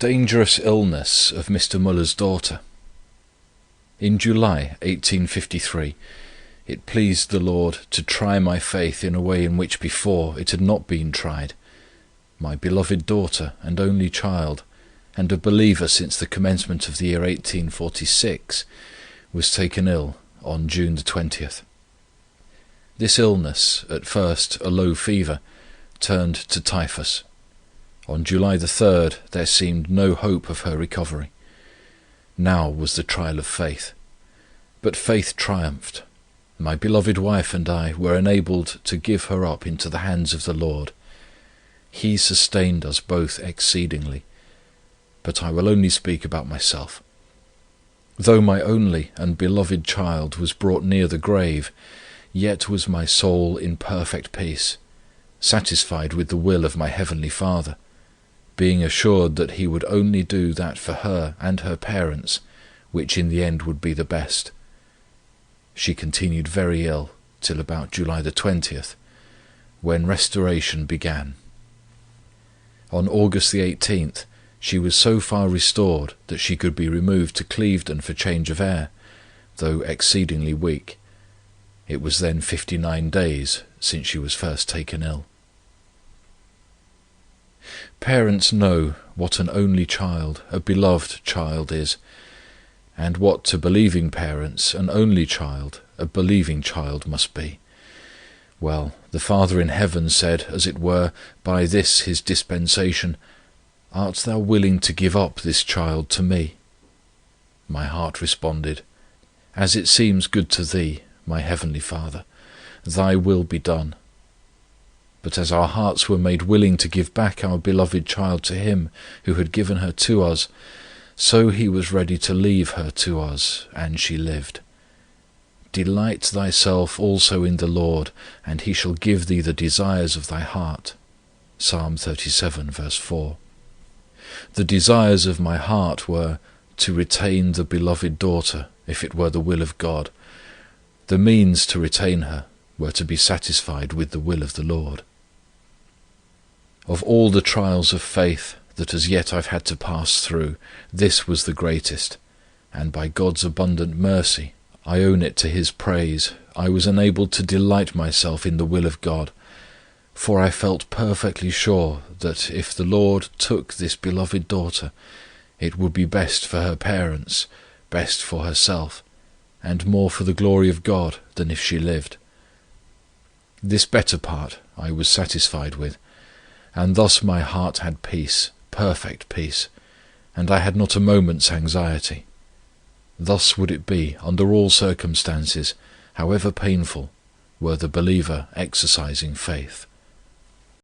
Dangerous illness of Mr. Müller's daughter. In July 1853, it pleased the Lord to try my faith in a way in which before it had not been tried. My beloved daughter and only child, and a believer since the commencement of the year 1846, was taken ill on June the 20th. This illness, at first a low fever, turned to typhus. On July the 3rd there seemed no hope of her recovery. Now was the trial of faith. But faith triumphed. My beloved wife and I were enabled to give her up into the hands of the Lord. He sustained us both exceedingly. But I will only speak about myself. Though my only and beloved child was brought near the grave, yet was my soul in perfect peace, satisfied with the will of my Heavenly Father, being assured that He would only do that for her and her parents, which in the end would be the best. She continued very ill till about July the 20th, when restoration began. On August the 18th, she was so far restored that she could be removed to Clevedon for change of air, though exceedingly weak. It was then 59 days since she was first taken ill. Parents know what an only child, a beloved child is, and what to believing parents an only child, a believing child must be. Well, the Father in heaven said, as it were, by this His dispensation, "Art thou willing to give up this child to me?" My heart responded, "As it seems good to Thee, my Heavenly Father, Thy will be done." But as our hearts were made willing to give back our beloved child to Him who had given her to us, so He was ready to leave her to us, and she lived. Delight thyself also in the Lord, and He shall give thee the desires of thy heart. Psalm 37, verse 4. The desires of my heart were to retain the beloved daughter, if it were the will of God. The means to retain her were to be satisfied with the will of the Lord. Of all the trials of faith that as yet I've had to pass through, this was the greatest, and by God's abundant mercy, I own it to His praise, I was enabled to delight myself in the will of God, for I felt perfectly sure that if the Lord took this beloved daughter, it would be best for her parents, best for herself, and more for the glory of God than if she lived. This better part I was satisfied with, and thus my heart had peace, perfect peace, and I had not a moment's anxiety. Thus would it be under all circumstances, however painful, were the believer exercising faith.